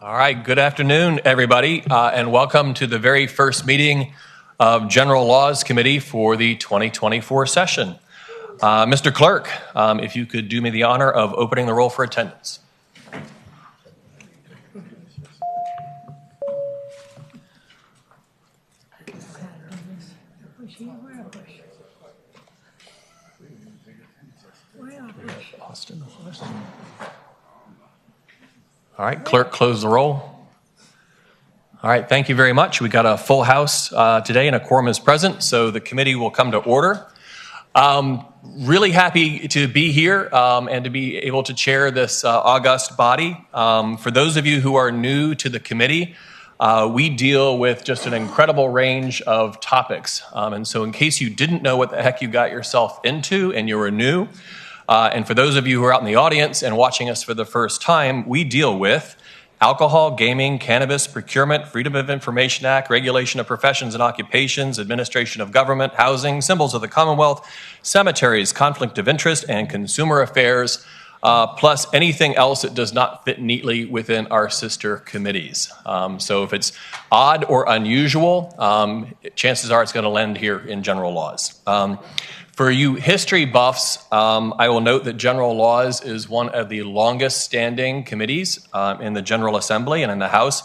All right, good afternoon, everybody, and welcome to the very first meeting of General Laws Committee for the 2024 session. Mr. Clerk, if you could do me the honor of opening the roll for attendance. Austin. All right, clerk, close the roll. All right, thank you very much. We got a full house today and a quorum is present, so the committee will come to order. Really happy to be here and to be able to chair this august body. For those of you who are new to the committee, we deal with just an incredible range of topics. And so in case you didn't know what the heck you got yourself into and you were new, and for those of you who are out in the audience and watching us for the first time, we deal with alcohol, gaming, cannabis, procurement, Freedom of Information Act, regulation of professions and occupations, administration of government, housing, symbols of the Commonwealth, cemeteries, conflict of interest, and consumer affairs, plus anything else that does not fit neatly within our sister committees. So if it's odd or unusual, chances are it's going to land here in general laws. For you history buffs, I will note that General Laws is one of the longest standing committees in the General Assembly and in the House.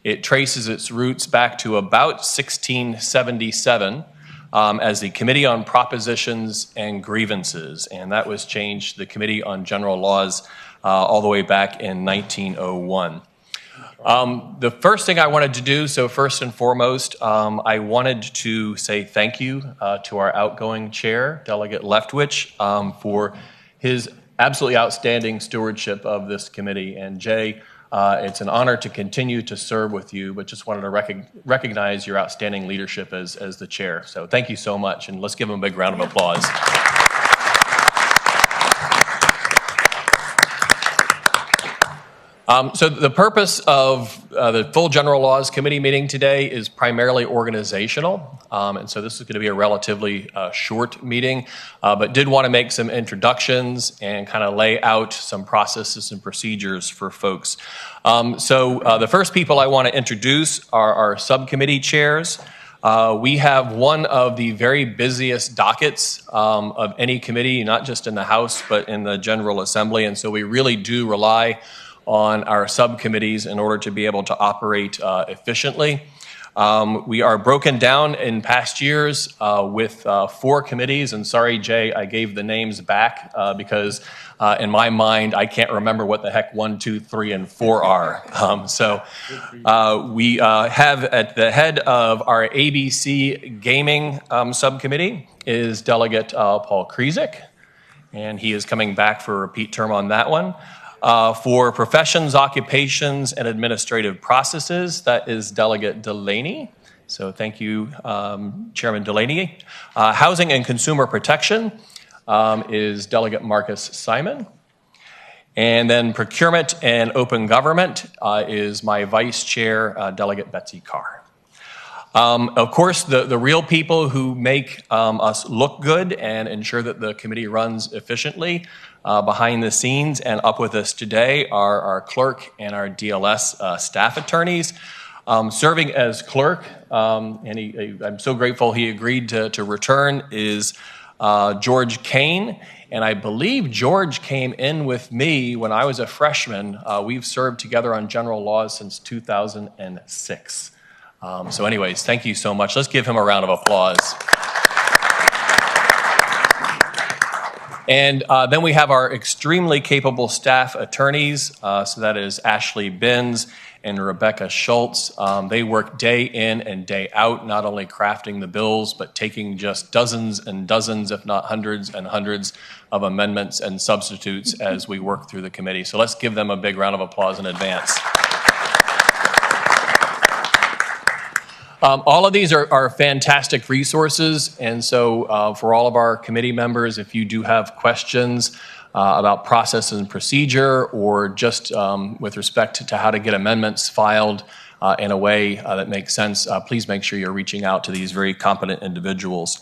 It traces its roots back to about 1677 as the Committee on Propositions and Grievances, and that was changed to the Committee on General Laws all the way back in 1901. The first thing I wanted to do, so first and foremost, I wanted to say thank you to our outgoing chair, Delegate Leftwich, for his absolutely outstanding stewardship of this committee. And Jay, it's an honor to continue to serve with you, but just wanted to recognize your outstanding leadership as the chair. So thank you so much, and let's give him a big round of applause. So the purpose of the full General Laws Committee meeting today is primarily organizational, and so this is going to be a relatively short meeting, but did want to make some introductions and kind of lay out some processes and procedures for folks. So the first people I want to introduce are our subcommittee chairs. We have one of the very busiest dockets of any committee, not just in the House, but in the General Assembly, and so we really do rely on our subcommittees in order to be able to operate efficiently. We are broken down in past years with 4 committees, and sorry, Jay, I gave the names back because in my mind, I can't remember what the heck 1, 2, 3, and 4 are. So we have at the head of our ABC Gaming subcommittee is Delegate Paul Krizik, and he is coming back for a repeat term on that one. For professions, occupations, and administrative processes, that is Delegate Delaney. So thank you, Chairman Delaney. Housing and consumer protection is Delegate Marcus Simon. And then procurement and open government is my vice chair, Delegate Betsy Carr. Of course, the real people who make us look good and ensure that the committee runs efficiently behind the scenes and up with us today are our clerk and our DLS staff attorneys. Serving as clerk, and I'm so grateful he agreed to return, is George Kane. And I believe George came in with me when I was a freshman. We've served together on general laws since 2006. So anyways, thank you so much. Let's give him a round of applause. And then we have our extremely capable staff attorneys. So that is Ashley Binns and Rebecca Schultz. They work day in and day out, not only crafting the bills, but taking just dozens and dozens, if not hundreds and hundreds of amendments and substitutes as we work through the committee. So let's give them a big round of applause in advance. All of these are fantastic resources, and so for all of our committee members, if you do have questions about process and procedure or just with respect to how to get amendments filed, in a way that makes sense, please make sure you're reaching out to these very competent individuals.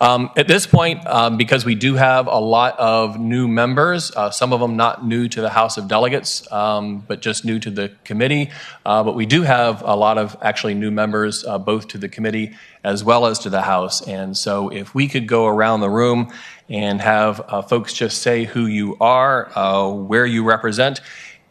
At this point, because we do have a lot of new members, some of them not new to the House of Delegates, but just new to the committee, but we do have a lot of actually new members both to the committee as well as to the House. And so if we could go around the room and have folks just say who you are, where you represent.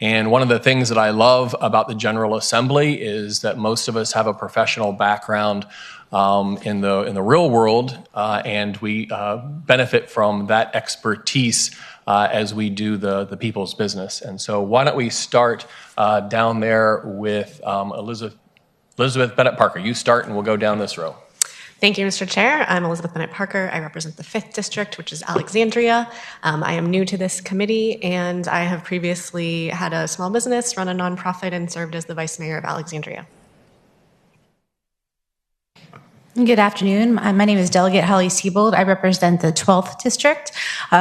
And one of the things that I love about the General Assembly is that most of us have a professional background in the real world, and we benefit from that expertise as we do the people's business. And so why don't we start down there with Elizabeth Bennett Parker. You start and we'll go down this row. Thank you, Mr. Chair. I'm Elizabeth Bennett Parker. I represent the 5th District, which is Alexandria. I am new to this committee, and I have previously had a small business, run a nonprofit, and served as the Vice Mayor of Alexandria. Good afternoon. My name is Delegate Holly Siebold. I represent the 12th District,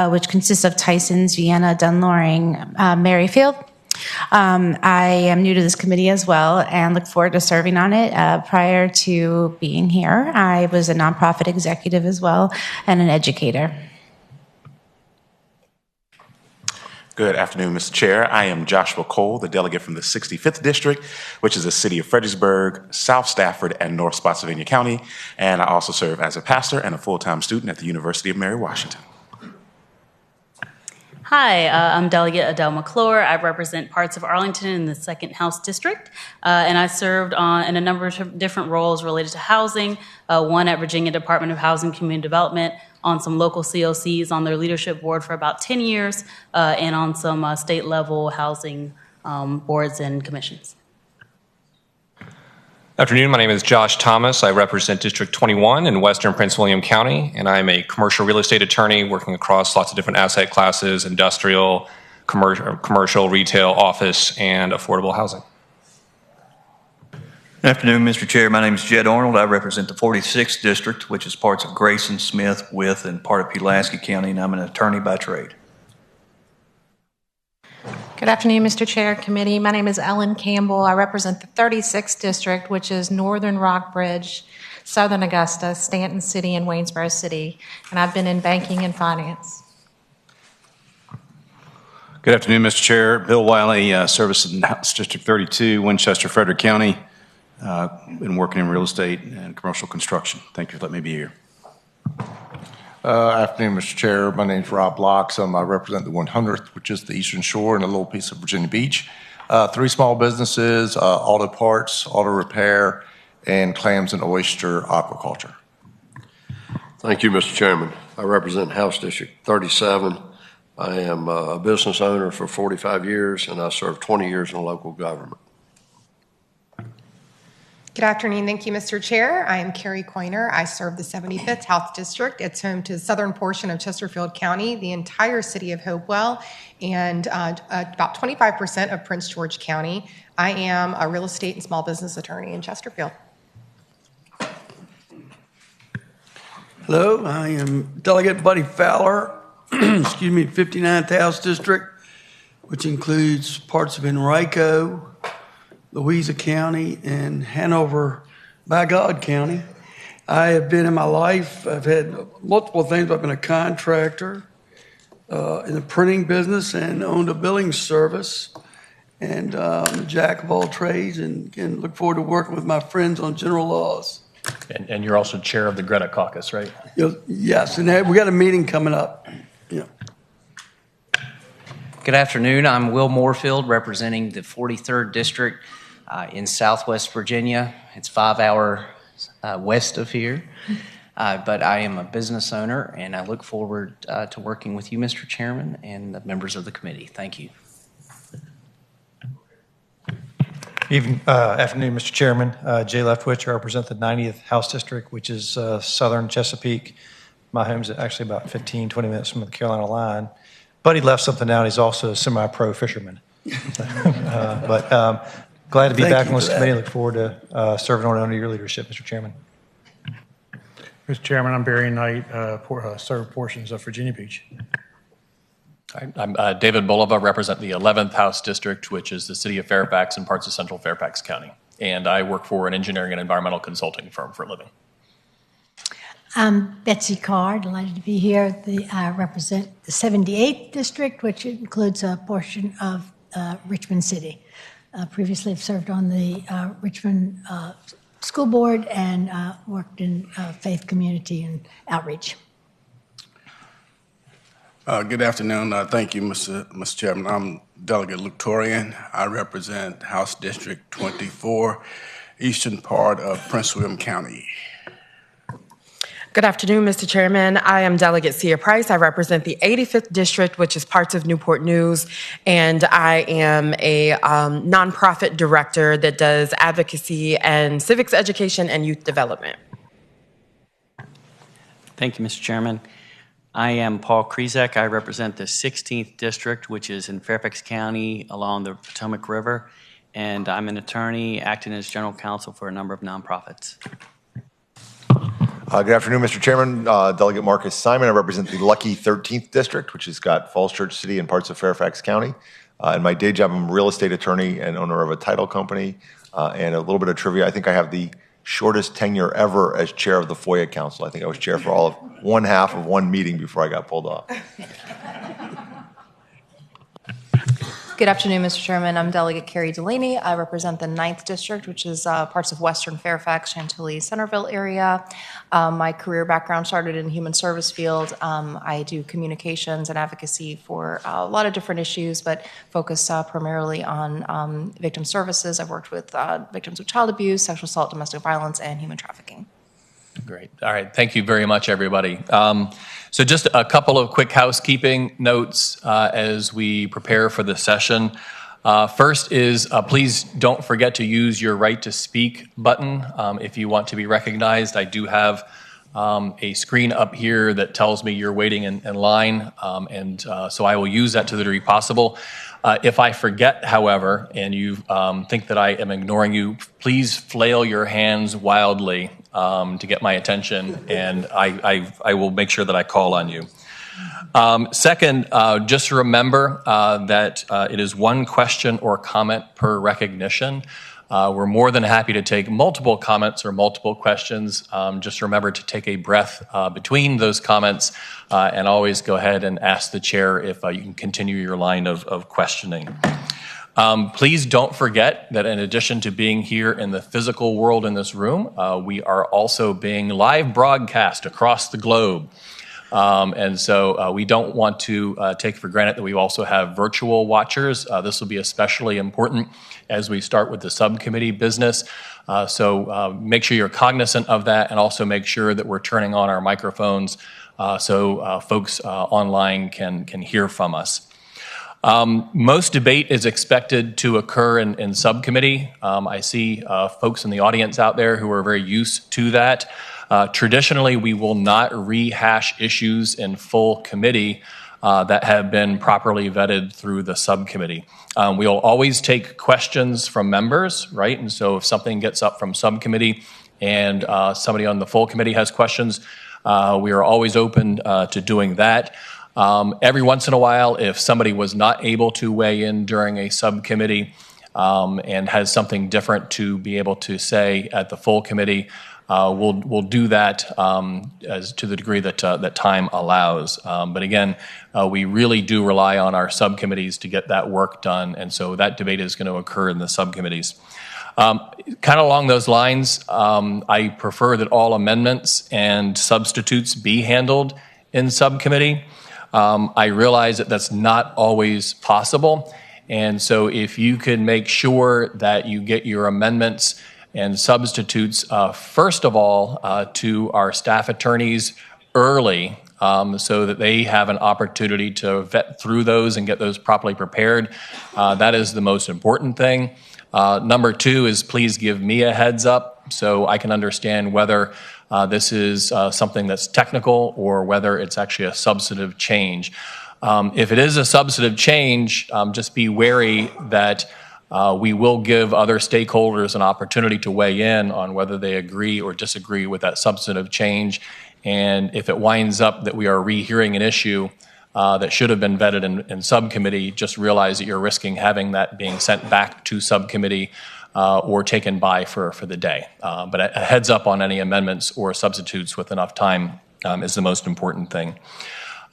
which consists of Tysons, Vienna, Dunloring, Merrifield. I am new to this committee as well and look forward to serving on it. Prior to being here, I was a nonprofit executive as well and an educator. Good afternoon, Mr. Chair. I am Joshua Cole, the delegate from the 65th District, which is the city of Fredericksburg, South Stafford, and North Spotsylvania County. And I also serve as a pastor and a full-time student at the University of Mary Washington. Hi, I'm Delegate Adele McClure. I represent parts of Arlington in the 2nd House District, and I served in a number of different roles related to housing, one at Virginia Department of Housing and Community Development, on some local COCs on their leadership board for about 10 years, and on some state-level housing boards and commissions. Afternoon, my name is Josh Thomas. I represent District 21 in Western Prince William County, and I'm a commercial real estate attorney working across lots of different asset classes, industrial, commercial, retail, office, and affordable housing. Good afternoon, Mr. Chair. My name is Jed Arnold. I represent the 46th District, which is parts of Grayson, Smith, Wythe, and part of Pulaski County, and I'm an attorney by trade. Good afternoon, Mr. Chair, Committee. My name is Ellen Campbell. I represent the 36th District, which is Northern Rockbridge, Southern Augusta, Stanton City, and Waynesboro City, and I've been in banking and finance. Good afternoon, Mr. Chair. Bill Wiley, service in House District 32, Winchester, Frederick County. Been working in real estate and commercial construction. Thank you for letting me be here. Afternoon, Mr. Chair. My name is Rob Locks. I represent the 100th, which is the Eastern Shore and a little piece of Virginia Beach. 3 small businesses, auto parts, auto repair, and clams and oyster aquaculture. Thank you, Mr. Chairman. I represent House District 37. I am a business owner for 45 years, and I served 20 years in local government. Good afternoon. Thank you, Mr. Chair. I am Carrie Coiner. I serve the 75th House District. It's home to the southern portion of Chesterfield County, the entire city of Hopewell, and about 25% of Prince George County. I am a real estate and small business attorney in Chesterfield. Hello, I am Delegate Buddy Fowler, 59th House District, which includes parts of Enrico, Louisa County, and Hanover by God County. I have been in my life, I've had multiple things. I've been a contractor in the printing business and owned a billing service, and I'm a jack of all trades, and look forward to working with my friends on general laws. And you're also chair of the Greta Caucus, right? Yes, and we got a meeting coming up. Yeah. Good afternoon. I'm Will Moorfield, representing the 43rd District in Southwest Virginia. It's 5 hours west of here, but I am a business owner, and I look forward to working with you, Mr. Chairman, and the members of the committee. Thank you. Afternoon, Mr. Chairman. Jay Leftwich, I represent the 90th House District, which is southern Chesapeake. My home's actually about 15, 20 minutes from the Carolina line. Buddy left something out. He's also a semi-pro fisherman. But glad to be back on this committee. Look forward to serving under your leadership, Mr. Chairman. Mr. Chairman, I'm Barry Knight, serve portions of Virginia Beach. I'm David Bulova, represent the 11th House District, which is the city of Fairfax and parts of central Fairfax County. and I work for an engineering and environmental consulting firm for a living. I'm Betsy Carr, delighted to be here. I represent the 78th District, which includes a portion of Richmond City. Previously, I've served on the Richmond School Board and worked in faith community and outreach. Good afternoon. Thank you, Mr. Chairman. I'm Delegate Luke Torian. I represent House District 24, eastern part of Prince William County. Good afternoon, Mr. Chairman. I am Delegate Sia Price. I represent the 85th District, which is parts of Newport News, and I am a nonprofit director that does advocacy and civics education and youth development. Thank you, Mr. Chairman. I am Paul Krizek. I represent the 16th District, which is in Fairfax County along the Potomac River, and I'm an attorney acting as general counsel for a number of nonprofits. Good afternoon, Mr. Chairman. Delegate Marcus Simon. I represent the lucky 13th District, which has got Falls Church City and parts of Fairfax County. In my day job, I'm a real estate attorney and owner of a title company. And a little bit of trivia, I think I have the shortest tenure ever as chair of the FOIA Council. I think I was chair for all of one half of one meeting before I got pulled off. Good afternoon, Mr. Chairman. I'm Delegate Carrie Delaney. I represent the 9th District, which is parts of Western Fairfax, Chantilly, Centerville area. My career background started in the human service field. I do communications and advocacy for a lot of different issues, but focus primarily on victim services. I've worked with victims of child abuse, sexual assault, domestic violence, and human trafficking. Great. All right. Thank you very much, everybody. So just a couple of quick housekeeping notes as we prepare for the session. First is please don't forget to use your right to speak button if you want to be recognized. I do have a screen up here that tells me you're waiting in line, so I will use that to the degree possible. If I forget, however, and you think that I am ignoring you, please flail your hands wildly to get my attention, and I will make sure that I call on you. Second, just remember that it is one question or comment per recognition. We're more than happy to take multiple comments or multiple questions. Just remember to take a breath between those comments and always go ahead and ask the chair if you can continue your line of questioning. Please don't forget that in addition to being here in the physical world in this room, we are also being live broadcast across the globe. And so we don't want to take for granted that we also have virtual watchers. This will be especially important as we start with the subcommittee business. So make sure you're cognizant of that, and also make sure that we're turning on our microphones so folks online can hear from us. Most debate is expected to occur in subcommittee. I see folks in the audience out there who are very used to that. Traditionally, we will not rehash issues in full committee that have been properly vetted through the subcommittee. We'll always take questions from members, right? And so if something gets up from subcommittee and somebody on the full committee has questions, we are always open to doing that. Every once in a while, if somebody was not able to weigh in during a subcommittee and has something different to be able to say at the full committee, we'll do that as to the degree that that time allows. But again, we really do rely on our subcommittees to get that work done, and so that debate is going to occur in the subcommittees. Kind of along those lines, I prefer that all amendments and substitutes be handled in subcommittee. I realize that that's not always possible, and so if you can make sure that you get your amendments and substitutes, first of all, to our staff attorneys early so that they have an opportunity to vet through those and get those properly prepared. That is the most important thing. Number two is please give me a heads up so I can understand whether this is something that's technical or whether it's actually a substantive change. If it is a substantive change, just be wary that we will give other stakeholders an opportunity to weigh in on whether they agree or disagree with that substantive change. And if it winds up that we are rehearing an issue, that should have been vetted in subcommittee, just realize that you're risking having that being sent back to subcommittee or taken by for the day. But a heads up on any amendments or substitutes with enough time is the most important thing.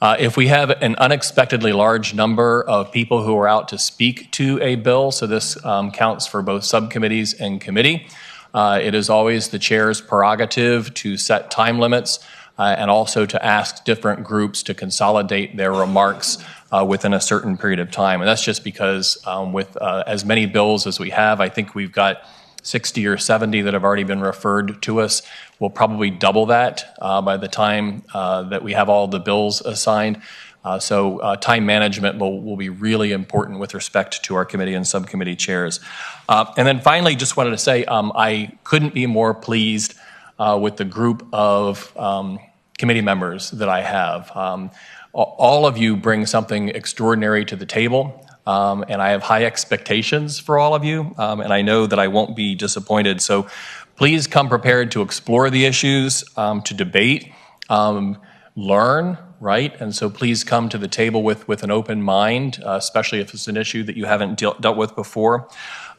If we have an unexpectedly large number of people who are out to speak to a bill, so this counts for both subcommittees and committee, it is always the chair's prerogative to set time limits and also to ask different groups to consolidate their remarks within a certain period of time. And that's just because with as many bills as we have, I think we've got 60 or 70 that have already been referred to us. We'll probably double that by the time that we have all the bills assigned. So time management will be really important with respect to our committee and subcommittee chairs. And then finally, just wanted to say I couldn't be more pleased with the group of committee members that I have. All of you bring something extraordinary to the table. And I have high expectations for all of you, and I know that I won't be disappointed. So please come prepared to explore the issues, to debate, learn, right? And so please come to the table with an open mind, especially if it's an issue that you haven't dealt with before.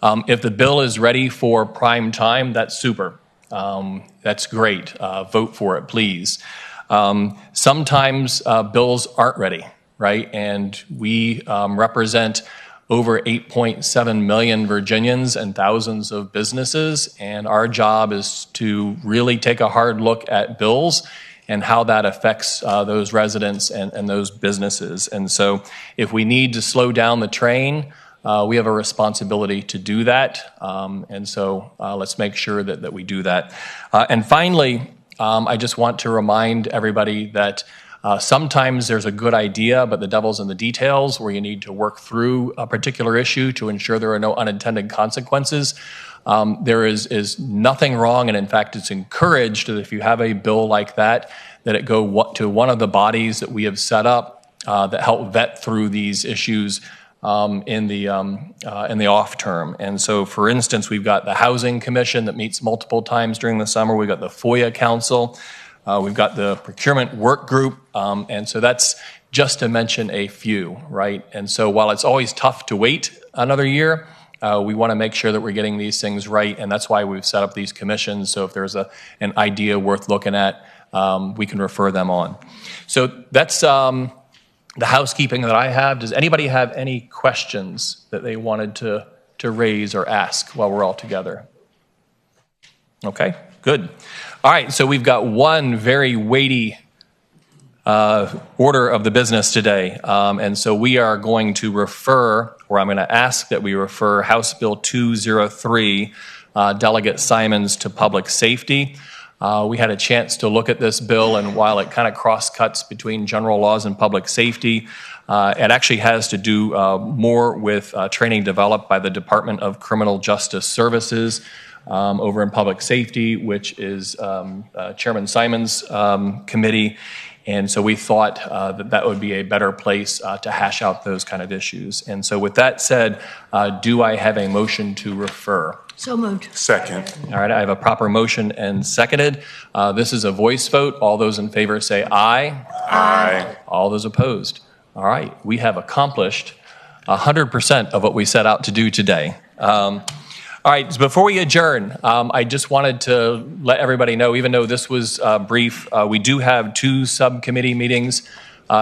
If the bill is ready for prime time, that's super. That's great. Vote for it, please. Sometimes bills aren't ready. Right, and we represent over 8.7 million Virginians and thousands of businesses, and our job is to really take a hard look at bills and how that affects those residents and those businesses. And so if we need to slow down the train, we have a responsibility to do that, and so let's make sure that we do that. And finally, I just want to remind everybody that sometimes there's a good idea, but the devil's in the details, where you need to work through a particular issue to ensure there are no unintended consequences. There is nothing wrong, and in fact, it's encouraged that if you have a bill like that, that it go to one of the bodies that we have set up that help vet through these issues in the off term. And so, for instance, we've got the Housing Commission that meets multiple times during the summer. We've got the FOIA Council. We've got the procurement work group, and so that's just to mention a few, right? And so while it's always tough to wait another year, we want to make sure that we're getting these things right, and that's why we've set up these commissions. So if there's an idea worth looking at, we can refer them on. So that's the housekeeping that I have. Does anybody have any questions that they wanted to raise or ask while we're all together? Okay, good. All right, so we've got one very weighty order of the business today. And so we are going to refer, or I'm going to ask that we refer House Bill 203, Delegate Simons, to Public Safety. We had a chance to look at this bill, and while it kind of cross-cuts between general laws and public safety, it actually has to do more with training developed by the Department of Criminal Justice Services over in public safety, which is Chairman Simons' committee. And so we thought that would be a better place to hash out those kind of issues. And so with that said, do I have a motion to refer? So moved. Second. All right, I have a proper motion and seconded. This is a voice vote. All those in favor say aye. Aye. All those opposed. All right, we have accomplished 100% of what we set out to do today. All right, so before we adjourn, I just wanted to let everybody know, even though this was brief, we do have 2 subcommittee meetings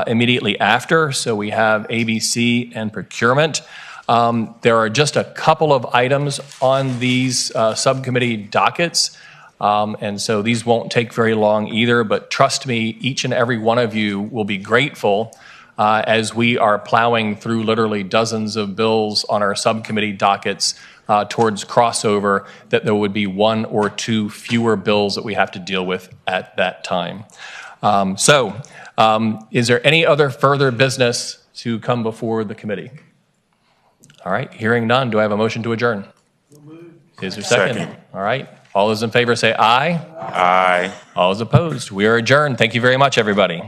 immediately after. So we have ABC and procurement. There are just a couple of items on these subcommittee dockets. And so these won't take very long either, but trust me, each and every one of you will be grateful as we are plowing through literally dozens of bills on our subcommittee dockets towards crossover, that there would be 1 or 2 fewer bills that we have to deal with at that time. Is there any other further business to come before the committee? All right, hearing none, do I have a motion to adjourn? Is there a second? All right, all those in favor say aye. Aye. All those opposed, we are adjourned. Thank you very much, everybody.